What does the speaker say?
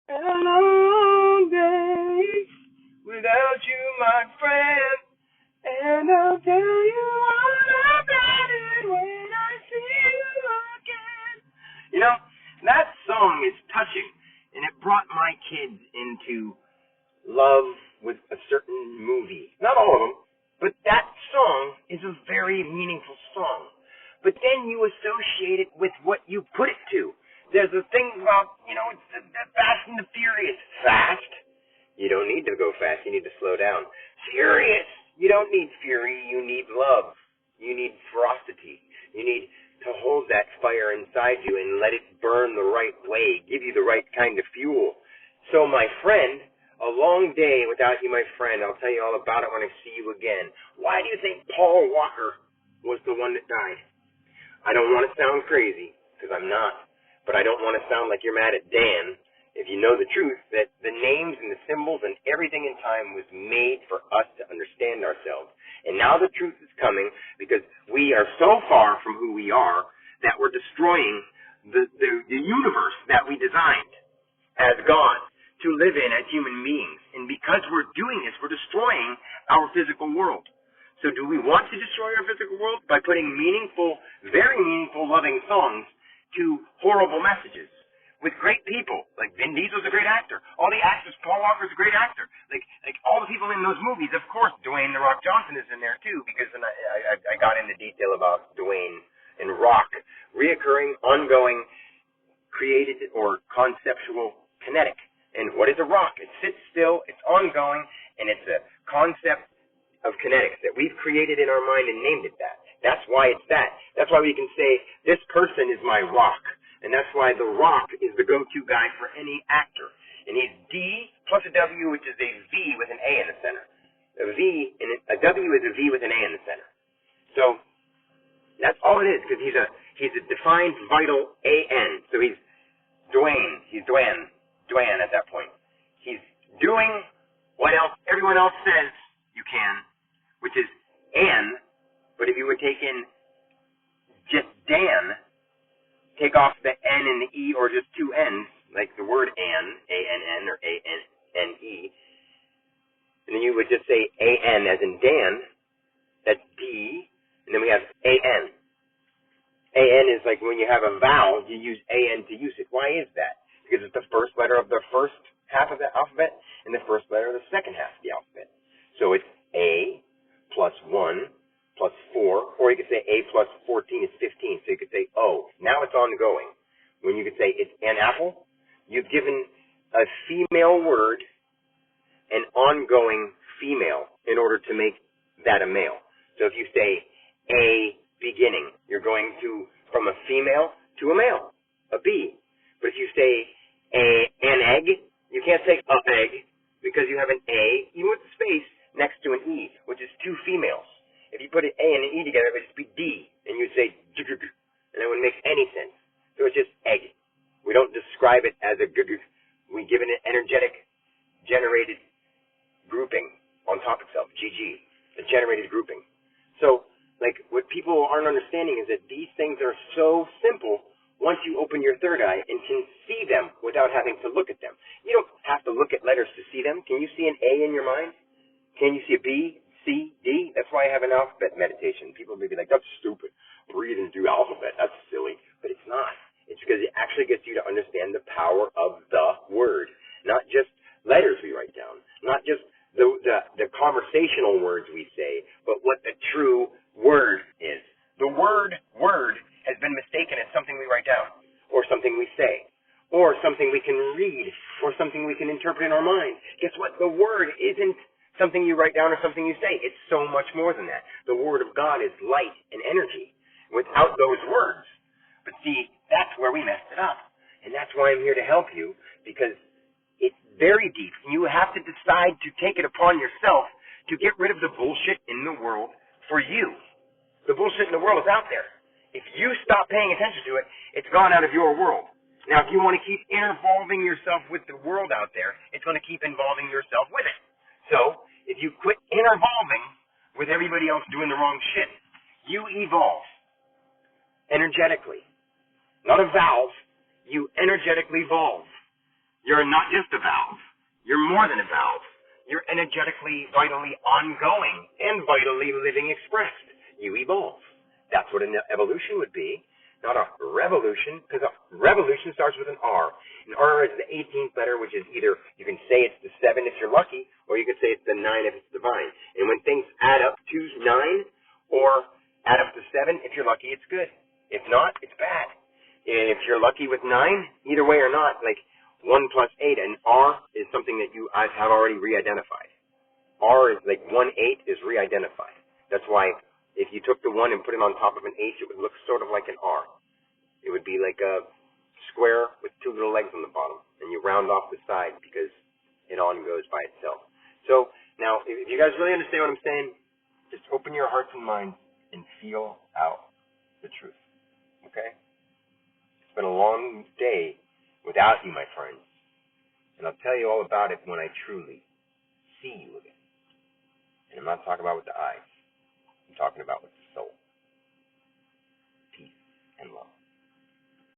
A long day without you, my friend. And I'll tell you all about it when I see you again. You know, that song is touching, and it brought my kids into love with a certain movie. Not all of them, but that song is a very meaningful song. But then you associate it with what you put it to. There's a thing about, it's the Fast and the Furious. Fast? You don't need to go fast. You need to slow down. Furious? You don't need fury. You need love. You need ferocity. You need to hold that fire inside you and let it burn the right way, give you the right kind of fuel. So, my friend, a long day without you, my friend. I'll tell you all about it when I see you again. Why do you think Paul Walker was the one that died? I don't want to sound crazy, because I'm not. But I don't want to sound like you're mad at Dan. If you know the truth, that the names and the symbols and everything in time was made for us to understand ourselves. And now the truth is coming because we are so far from who we are that we're destroying the universe that we designed as God to live in as human beings. And because we're doing this, we're destroying our physical world. So do we want to destroy our physical world? By putting meaningful, very meaningful, loving songs to horrible messages. With great people, like Vin Diesel's a great actor. All the actors, Paul Walker's a great actor. Like all the people in those movies, of course, Dwayne "The Rock" Johnson is in there too, because I got into detail about Dwayne and Rock, reoccurring, ongoing, created or conceptual, kinetic. And what is a rock? It sits still, it's ongoing, and it's a concept of kinetics that we've created in our mind and named it that. That's why it's that. That's why we can say, this person is my rock. And that's why The Rock is the go-to guy for any actor. And he's D plus a W, which is a V with an A in the center. A W is a V with an A in the center. So that's all it is, because he's a defined vital A-N. So he's Dwayne. He's Dwayne at that point. He's doing what else everyone else says you can, which is N. But if you would take in just Dan, take off the N and the E, or just two N's, like the word Ann, A-N-N, or A-N-N-E, and then you would just say A-N as in Dan, that's D, and then we have A-N. A-N is like when you have a vowel, you use A-N to use it. Why is that? Because it's the first letter of the first half of the alphabet, and the first letter of the second half of the alphabet. So it's A plus 1 plus 4, or you could say A plus 14 is 15, so you could say O. Now it's ongoing. When you could say it's an apple, you've given a female word an ongoing female in order to make that a male. So if you say a beginning, you're going from a female to a male, a B. But if you say an egg, you can't say a egg because you have an A, even with the space, next to an E, which is two females. If you put an A and an E together, it would just be D, and you'd say g-g-g, and it wouldn't make any sense. So it's just egg. We don't describe it as a g-g. We give it an energetic, generated grouping on top itself, GG, a generated grouping. So, what people aren't understanding is that these things are so simple once you open your third eye and can see them without having to look at them. You don't have to look at letters to see them. Can you see an A in your mind? Can you see a B? C, D, that's why I have an alphabet meditation. People may be like, that's stupid. Breathing through alphabet, that's silly. But it's not. It's because it actually gets you to understand the power of the word. Not just letters we write down. Not just the conversational words we say, but what the true word is. The word has been mistaken as something we write down, or something we say, or something we can read, or something we can interpret in our mind. Guess what? The word isn't something you write down or something you say. It's so much more than that. The Word of God is light and energy without those words. But see, that's where we messed it up. And that's why I'm here to help you, because it's very deep. And you have to decide to take it upon yourself to get rid of the bullshit in the world for you. The bullshit in the world is out there. If you stop paying attention to it, it's gone out of your world. Now, if you want to keep involving yourself with the world out there, it's going to keep involving yourself with it. So, if you quit involving with everybody else doing the wrong shit, you evolve energetically. Not a valve, you energetically evolve. You're not just a valve. You're more than a valve. You're energetically, vitally ongoing, and vitally living expressed. You evolve. That's what an evolution would be, not a revolution, because a revolution starts with an R. An R is the 18th letter, which is either, you can say it's the 7 if you're lucky, or you can say it's the 9 if it's divine. And when things add up to 9, or add up to 7, if you're lucky, it's good. If not, it's bad. If you're lucky with 9, either way or not, like 1 plus 8, and R is something that you have already re-identified. R is like 1/8 is re-identified. That's why if you took the 1 and put it on top of an H, it would look sort of like an R. It would be like a square with 2 little legs on the bottom, and you round off the side because it on goes by itself. So now, if you guys really understand what I'm saying, just open your hearts and minds and feel out the truth. Okay? It's been a long day without you, my friends, and I'll tell you all about it when I truly see you again. And I'm not talking about with the eyes. I'm talking about with the